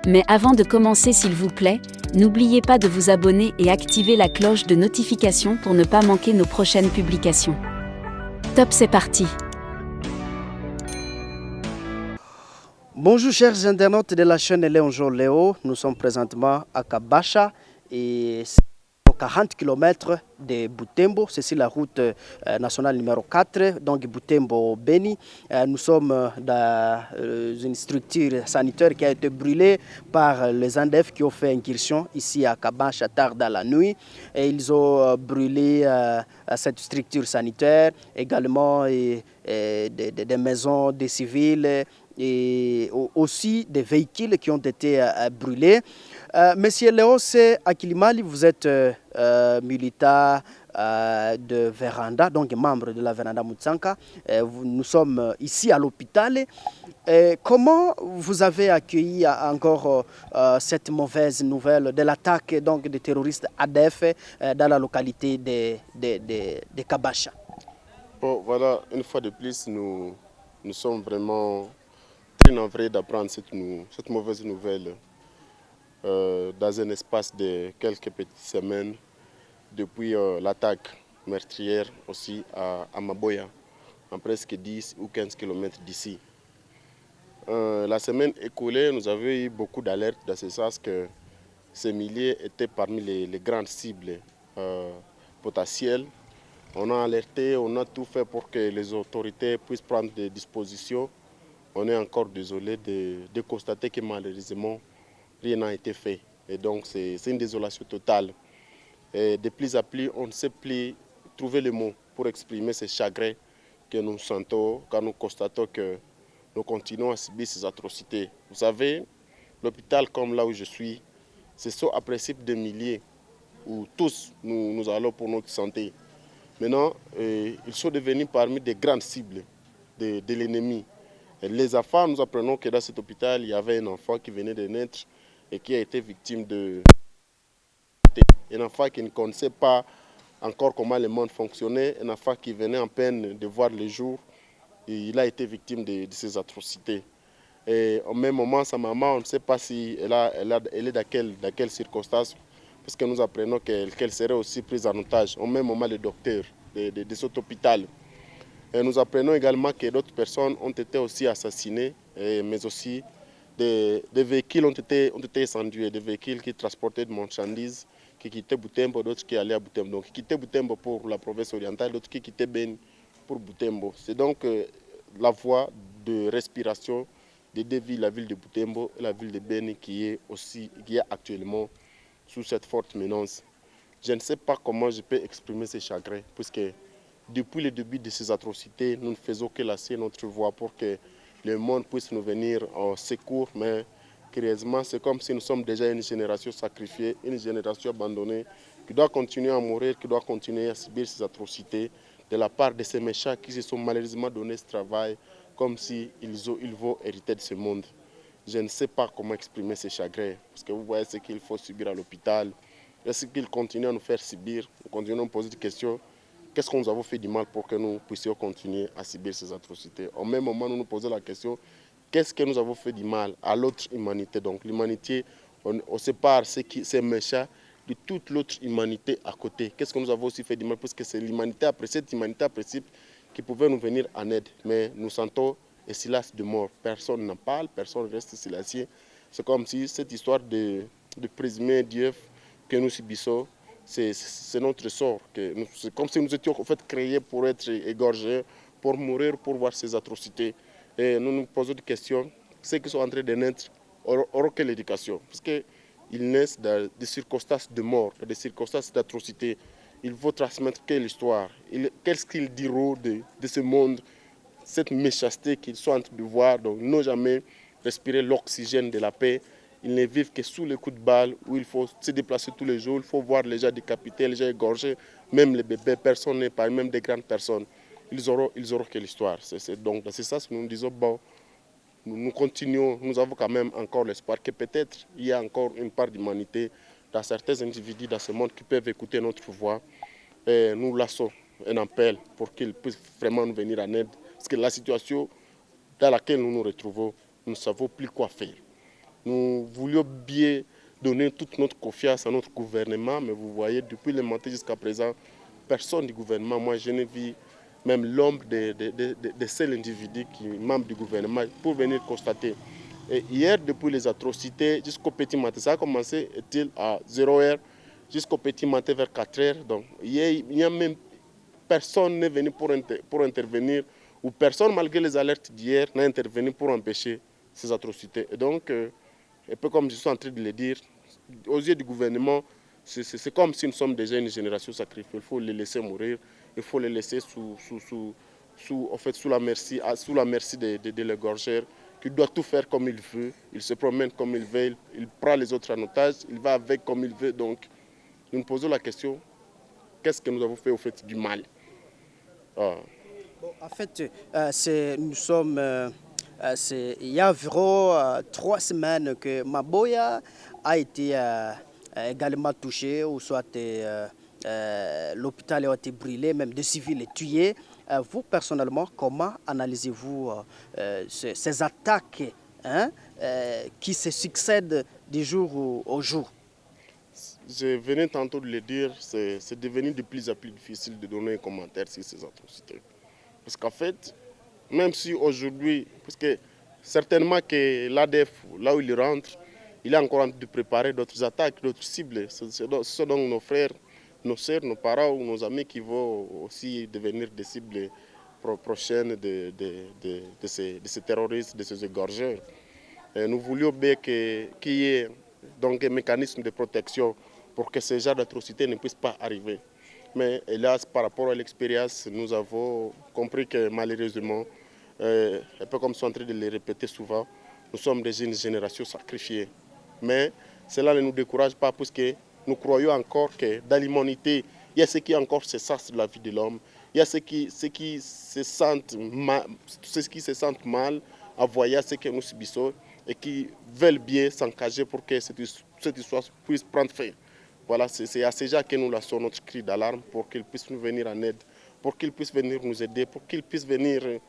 Mais avant de commencer, s'il vous plaît, n'oubliez pas de vous abonner et activer la cloche de notification pour ne pas manquer nos prochaines publications. Top, c'est parti! Bonjour chers internautes de la chaîne Léon Jo Léo, nous sommes présentement à Kabasha et c'est à 40 km de Butembo, c'est sur la route nationale numéro 4, donc Butembo-Beni. Nous sommes dans une structure sanitaire qui a été brûlée par les ANDF qui ont fait incursion ici à Kabasha tard dans la nuit. Et ils ont brûlé cette structure sanitaire, également des maisons des civils, et aussi des véhicules qui ont été brûlés. Monsieur Léos Akilimali, vous êtes militant de Véranda, donc membre de la Véranda Mutsanka. Nous sommes ici à l'hôpital. Comment vous avez accueilli encore cette mauvaise nouvelle de l'attaque des terroristes ADF dans la localité de Kabasha? Bon, voilà, une fois de plus, nous sommes vraiment très navrés d'apprendre cette mauvaise nouvelle dans un espace de quelques petites semaines depuis l'attaque meurtrière aussi à Maboya, en presque 10 ou 15 km d'ici. La semaine écoulée, nous avions eu beaucoup d'alertes dans ce sens que ces milliers étaient parmi les grandes cibles potentielles. On a alerté, on a tout fait pour que les autorités puissent prendre des dispositions. On est encore désolé de constater que malheureusement, rien n'a été fait. Et donc, c'est une désolation totale. Et de plus en plus, on ne sait plus trouver le mot pour exprimer ce chagrin que nous sentons quand nous constatons que nous continuons à subir ces atrocités. Vous savez, l'hôpital comme là où je suis, ce sont à principe de milliers où tous nous allons pour notre santé. Maintenant, ils sont devenus parmi des grandes cibles de l'ennemi. Les enfants, nous apprenons que dans cet hôpital, il y avait un enfant qui venait de naître et qui a été victime de... Un enfant qui ne connaissait pas encore comment le monde fonctionnait, un enfant qui venait en peine de voir le jour, et il a été victime de ces atrocités. Et au même moment, sa maman, on ne sait pas si elle est dans quelle circonstance, parce que nous apprenons qu'elle serait aussi prise en otage. Au même moment, le docteur de cet hôpital. Et nous apprenons également que d'autres personnes ont été aussi assassinées, mais aussi des véhicules ont été incendiés, des véhicules qui transportaient de marchandises, qui quittaient Butembo, d'autres qui allaient à Butembo. Donc, qui quittaient Butembo pour la province orientale, d'autres qui quittaient Beni pour Butembo. C'est donc la voie de respiration des deux villes, la ville de Butembo et la ville de Beni, qui est actuellement sous cette forte menace. Je ne sais pas comment je peux exprimer ces chagrins, puisque depuis le début de ces atrocités, nous ne faisons que lasser notre voix pour que le monde puisse nous venir en secours. Mais curieusement, c'est comme si nous sommes déjà une génération sacrifiée, une génération abandonnée, qui doit continuer à mourir, qui doit continuer à subir ces atrocités de la part de ces méchants qui se sont malheureusement donné ce travail, comme s'ils vont hériter de ce monde. Je ne sais pas comment exprimer ces chagrins, parce que vous voyez ce qu'il faut subir à l'hôpital. Est-ce qu'ils continuent à nous faire subir? Nous continuons à nous poser des questions. Qu'est-ce qu'on nous a fait du mal pour que nous puissions continuer à subir ces atrocités? Au même moment, nous nous posons la question, qu'est-ce que nous avons fait du mal à l'autre humanité? Donc l'humanité, on sépare ces méchants de toute l'autre humanité à côté. Qu'est-ce que nous avons aussi fait du mal? Parce que c'est l'humanité, cette humanité à principe, qui pouvait nous venir en aide. Mais nous sentons un silence de mort. Personne n'en parle, personne ne reste silencieux. C'est comme si cette histoire de présumé Dieu que nous subissons, c'est notre sort. C'est comme si nous étions en fait créés pour être égorgés, pour mourir, pour voir ces atrocités. Et nous nous posons des questions. Ceux qui sont en train de naître auront quelle éducation? Parce qu'ils naissent dans des circonstances de mort, dans des circonstances d'atrocité. Il faut transmettre quelle histoire? Qu'est-ce qu'ils diront de ce monde, cette méchanceté qu'ils sont en train de voir? Donc, ils n'ont jamais respiré l'oxygène de la paix. Ils ne vivent que sous les coups de balle, où il faut se déplacer tous les jours, il faut voir les gens décapités, les gens égorgés, même les bébés, personne n'est pas, même des grandes personnes. Ils auront quelle histoire? Donc c'est ça que nous disons, bon, nous continuons, nous avons quand même encore l'espoir que peut-être il y a encore une part d'humanité dans certains individus dans ce monde qui peuvent écouter notre voix. Et nous lançons un appel pour qu'ils puissent vraiment nous venir en aide. Parce que la situation dans laquelle nous nous retrouvons, nous ne savons plus quoi faire. Nous voulions bien donner toute notre confiance à notre gouvernement, mais vous voyez, depuis le matin jusqu'à présent, personne du gouvernement, moi je n'ai vu même l'ombre de seuls individus qui membres du gouvernement pour venir constater. Et hier, depuis les atrocités jusqu'au petit matin, ça a commencé à 0h jusqu'au petit matin vers 4h. Donc hier, il n'y a même personne n'est venu pour intervenir, ou personne, malgré les alertes d'hier, n'a intervenu pour empêcher ces atrocités. Et donc, un peu comme je suis en train de le dire, aux yeux du gouvernement, c'est comme si nous sommes déjà une génération sacrifiée. Il faut les laisser mourir, il faut les laisser sous la merci de l'égorgeur, qui doit tout faire comme il veut. Il se promène comme il veut, il prend les autres en otage, il va avec comme il veut. Donc, nous nous posons la question, qu'est-ce que nous avons fait au fait du mal? Bon, en fait, il y a environ 3 semaines que Maboya a été également touché, ou soit l'hôpital a été brûlé, même des civils tués. Vous, personnellement, comment analysez-vous ces attaques qui se succèdent du jour au jour? Je venais tantôt de le dire, c'est devenu de plus en plus difficile de donner un commentaire sur ces atrocités. Parce qu'en fait, même si aujourd'hui, parce que certainement que l'ADF, là où il rentre, il est encore en train de préparer d'autres attaques, d'autres cibles. Ce sont donc nos frères, nos sœurs, nos parents ou nos amis qui vont aussi devenir des cibles prochaines de ces terroristes, de ces égorgeurs. Et nous voulions bien qu'il y ait donc un mécanisme de protection pour que ce genre d'atrocités ne puissent pas arriver. Mais hélas, par rapport à l'expérience, nous avons compris que malheureusement, un peu comme je suis en train de le répéter souvent, nous sommes des jeunes générations sacrifiées. Mais cela ne nous décourage pas parce que nous croyons encore que dans l'humanité, il y a ceux qui encore se sentent de la vie de l'homme, il y a ceux qui se sentent mal à voir ce que nous subissons et qui veulent bien s'engager pour que cette histoire puisse prendre fin. Voilà, c'est à ces gens que nous lançons notre cri d'alarme pour qu'ils puissent nous venir en aide, pour qu'ils puissent venir nous aider, pour qu'ils puissent venir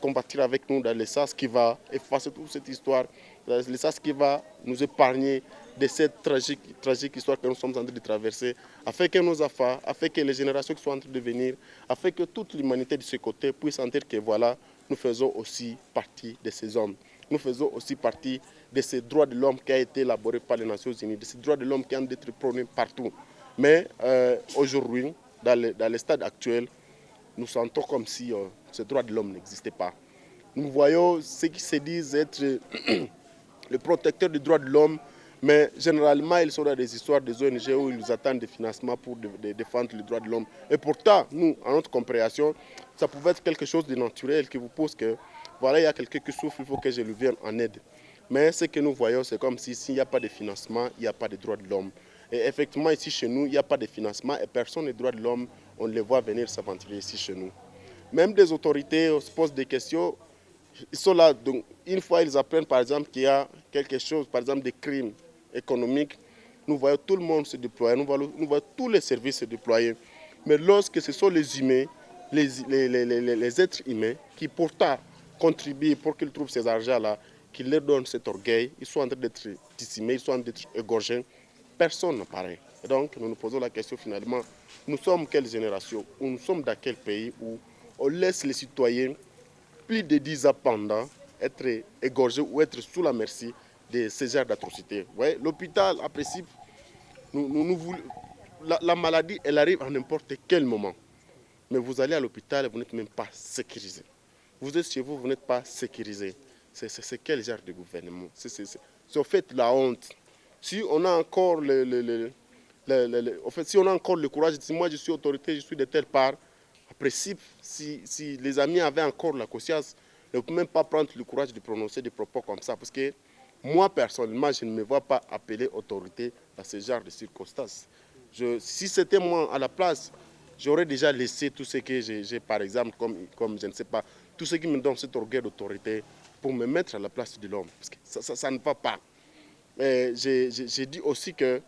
combattre avec nous dans le sens qui va effacer toute cette histoire, dans le sens qui va nous épargner de cette tragique histoire que nous sommes en train de traverser, afin que nos enfants, afin que les générations qui sont en train de venir, afin que toute l'humanité de ce côté puisse sentir que voilà, nous faisons aussi partie de ces hommes. Nous faisons aussi partie de ces droits de l'homme qui a été élaboré par les Nations Unies, de ces droits de l'homme qui ont été prônés partout. Mais aujourd'hui, dans le stade actuel, nous sentons comme si ces droits de l'homme n'existaient pas. Nous voyons ceux qui se disent être le protecteur des droits de l'homme, mais généralement, ils sont dans des histoires des ONG où ils attendent des financements pour défendre les droits de l'homme. Et pourtant, nous, à notre compréhension, ça pouvait être quelque chose de naturel qui vous pose que, voilà, il y a quelqu'un qui souffre, il faut que je lui vienne en aide. Mais ce que nous voyons, c'est comme si s'il n'y a pas de financement, il n'y a pas de droits de l'homme. Et effectivement, ici chez nous, il n'y a pas de financement et personne, les droits de l'homme, on les voit venir s'aventurer ici chez nous. Même des autorités, on se pose des questions, ils sont là, donc une fois ils apprennent par exemple qu'il y a quelque chose, par exemple des crimes économiques, nous voyons tout le monde se déployer, nous voyons tous les services se déployer. Mais lorsque ce sont les humains, les êtres humains qui pourtant contribuent pour qu'ils trouvent ces argents-là, qui leur donnent cet orgueil, ils sont en train d'être décimés, ils sont en train d'être égorgés, personne ne paraît. Et donc nous nous posons la question finalement, nous sommes quelle génération, ou nous sommes dans quel pays où on laisse les citoyens plus de 10 ans pendant être égorgés ou être sous la merci de ces genres d'atrocités. L'hôpital, en principe, la maladie, elle arrive à n'importe quel moment. Mais vous allez à l'hôpital et vous n'êtes même pas sécurisé. Vous êtes chez vous, vous n'êtes pas sécurisé. C'est quel genre de gouvernement? C'est en fait la honte. Si on a encore si on a encore le courage de dire moi je suis autorité, je suis de telle part, en principe, si les amis avaient encore la conscience, ils ne peuvent même pas prendre le courage de prononcer des propos comme ça. Parce que moi, personnellement, je ne me vois pas appeler autorité dans ce genre de circonstances. Si c'était moi à la place, j'aurais déjà laissé tout ce que j'ai par exemple, comme je ne sais pas, tout ce qui me donne cet orgueil d'autorité pour me mettre à la place de l'homme. Parce que ça ne va pas. J'ai dit aussi que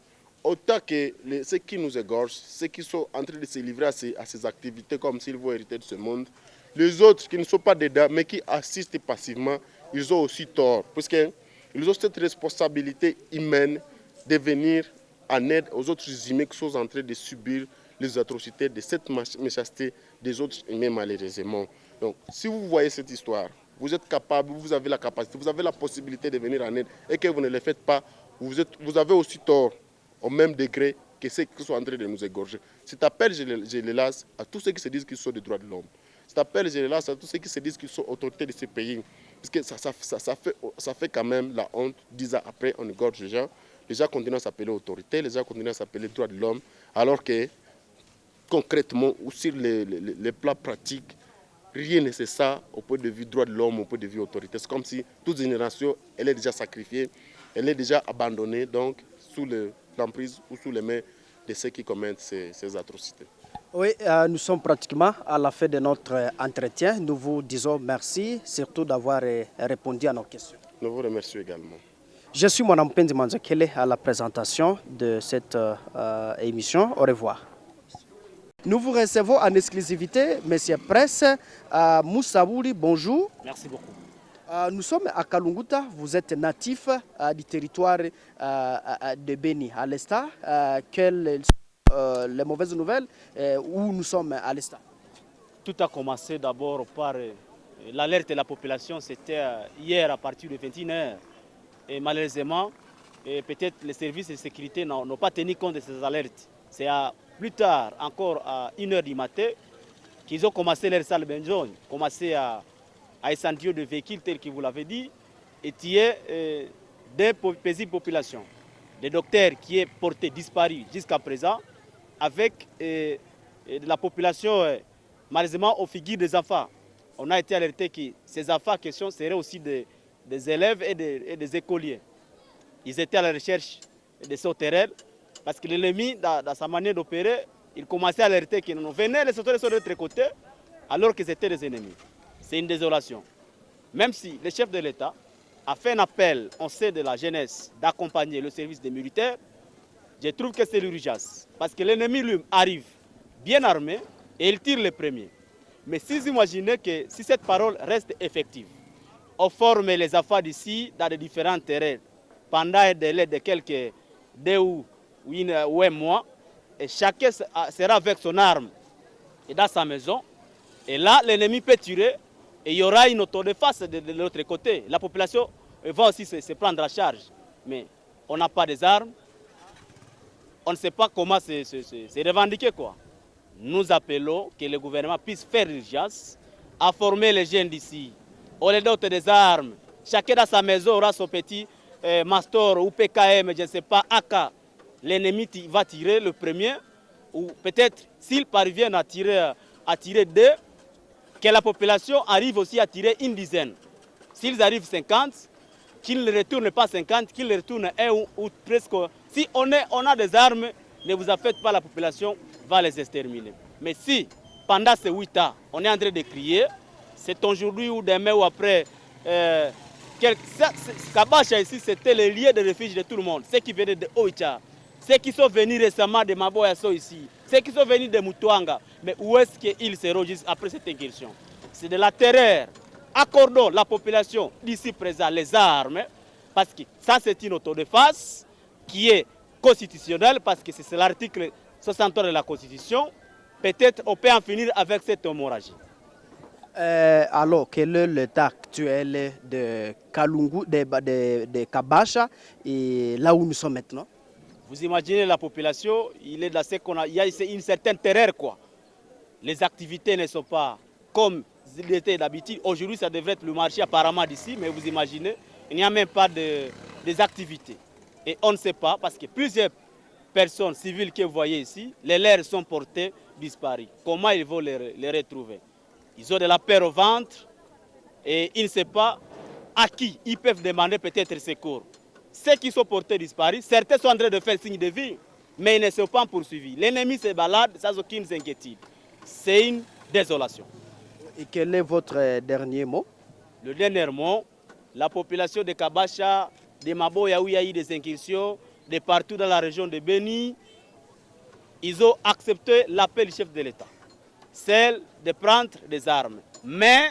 autant que ceux qui nous égorgent, ceux qui sont en train de se livrer à ces activités comme s'ils vont hériter de ce monde, les autres qui ne sont pas dedans mais qui assistent passivement, ils ont aussi tort. Parce qu'il Ils ont cette responsabilité humaine de venir en aide aux autres humains qui sont en train de subir les atrocités de cette méchanceté des autres humains malheureusement. Donc si vous voyez cette histoire, vous êtes capable, vous avez la capacité, vous avez la possibilité de venir en aide et que vous ne le faites pas, vous avez aussi tort au même degré que ceux qui sont en train de nous égorger. Cet appel, je le lance à tous ceux qui se disent qu'ils sont des droits de l'homme. Cet appel, je le lance à tous ceux qui se disent qu'ils sont autorités de ce pays. Parce que ça fait quand même la honte. 10 ans après, on égorge les gens. Les gens continuent à s'appeler autorité, les gens continuent à s'appeler droits de l'homme, alors que concrètement ou sur les plans pratiques, rien n'est ça au point de vue droit de l'homme, au point de vue autorité. C'est comme si toute génération, elle est déjà sacrifiée, elle est déjà abandonnée, donc sous l'emprise ou sous les mains de ceux qui commettent ces atrocités. Oui, nous sommes pratiquement à la fin de notre entretien. Nous vous disons merci, surtout d'avoir répondu à nos questions. Nous vous remercions également. Je suis Mwana Mpendi Manzekele à la présentation de cette émission. Au revoir. Nous vous recevons en exclusivité, Monsieur Presse, Moussaouli, bonjour. Merci beaucoup. Nous sommes à Kalunguta, vous êtes natif du territoire de Beni, à l'Est. Quelles sont les mauvaises nouvelles où nous sommes à l'Est? Tout a commencé d'abord par l'alerte de la population, c'était hier à partir de 21h. Et malheureusement, peut-être les services de sécurité n'ont pas tenu compte de ces alertes. C'est plus tard, encore à 1h du matin, qu'ils ont commencé leur salle benjone, commencé à échantillon de véhicules tels que vous l'avez dit, et tuer des paisibles populations. Des docteurs qui est porté disparu jusqu'à présent, avec de la population, malheureusement, aux figures des enfants. On a été alerté que ces enfants en question seraient aussi des élèves et des écoliers. Ils étaient à la recherche de sauterelles, parce que l'ennemi, dans sa manière d'opérer, il commençait à alerter que nous venaient les sauterelles sur notre côté, alors qu'ils étaient des ennemis. C'est une désolation. Même si le chef de l'État a fait un appel, on sait de la jeunesse, d'accompagner le service des militaires, je trouve que c'est l'urgence. Parce que l'ennemi lui arrive bien armé et il tire les premiers. Mais si vous imaginez que si cette parole reste effective, on forme les enfants d'ici dans les différents terrains pendant un délai de quelques 2 ou 1 mois, et chacun sera avec son arme et dans sa maison. Et là, l'ennemi peut tirer et il y aura une autodéfense de l'autre côté. La population va aussi se prendre en charge. Mais on n'a pas des armes, on ne sait pas comment se revendiquer, quoi. Nous appelons que le gouvernement puisse faire l'urgence à former les jeunes d'ici. On les dote des armes. Chacun dans sa maison aura son petit Mastor ou PKM, je ne sais pas, AK. L'ennemi va tirer le premier, ou peut-être s'il parvient à tirer 2, que la population arrive aussi à tirer une dizaine. S'ils arrivent 50, qu'ils ne retournent pas 50, qu'ils retournent 1 ou presque. Si on a des armes, ne vous affectez pas, la population va les exterminer. Mais si, pendant ces 8 ans, on est en train de crier, c'est aujourd'hui ou demain ou après, Kabasha ici, c'était le lieu de refuge de tout le monde. Ceux qui venaient de Oicha, ceux qui sont venus récemment de Maboyaso ici, ceux qui sont venus de Mutuanga. Mais où est-ce qu'ils seront juste après cette incursion? C'est de la terreur. Accordons la population d'ici présent les armes, parce que ça c'est une autodéfense qui est constitutionnelle, parce que c'est l'article 63 de la Constitution. Peut-être on peut en finir avec cette hémorragie. Alors, quel est l'état actuel de Kalungu, de Kabasha, et là où nous sommes maintenant? Vous imaginez la population, il y a une certaine terreur, quoi. Les activités ne sont pas comme il était d'habitude. Aujourd'hui, ça devrait être le marché apparemment d'ici, mais vous imaginez, il n'y a même pas des activités. Et on ne sait pas, parce que plusieurs personnes civiles que vous voyez ici, les leurs sont portées disparues. Comment ils vont les retrouver? Ils ont de la peur au ventre et ils ne savent pas à qui ils peuvent demander peut-être secours. Ceux qui sont portés disparus, certains sont en train de faire signe de vie, mais ils ne sont pas poursuivis. L'ennemi se balade sans aucune inquiétude. C'est une désolation. Et quel est votre dernier mot? Le dernier mot, la population de Kabasha, de Maboya où il y a eu des incursions, de partout dans la région de Beni, ils ont accepté l'appel du chef de l'État, celle de prendre des armes. Mais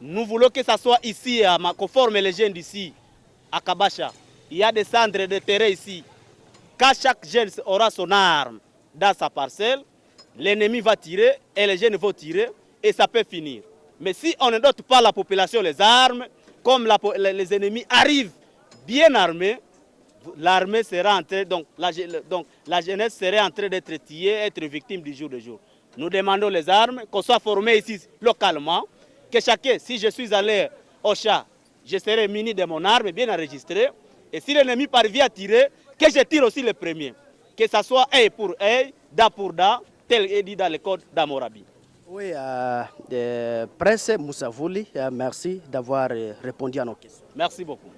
nous voulons que ça soit ici, qu'on forme les jeunes d'ici, à Kabasha, il y a des centres de terrain ici. Quand chaque jeune aura son arme dans sa parcelle, l'ennemi va tirer et les jeunes vont tirer et ça peut finir. Mais si on ne dote pas la population les armes, comme les ennemis arrivent bien armés, l'armée sera en train, donc la jeunesse serait en train d'être tuée, être victime du jour de jour. Nous demandons les armes, qu'on soit formé ici localement, que chacun, si je suis allé au chat, je serai muni de mon arme bien enregistrée. Et si l'ennemi parvient à tirer, que je tire aussi le premier. Que ce soit œil pour œil, dent pour dent, tel est dit dans le code d'Hammurabi. Oui, Prince Moussavouli, merci d'avoir répondu à nos questions. Merci beaucoup.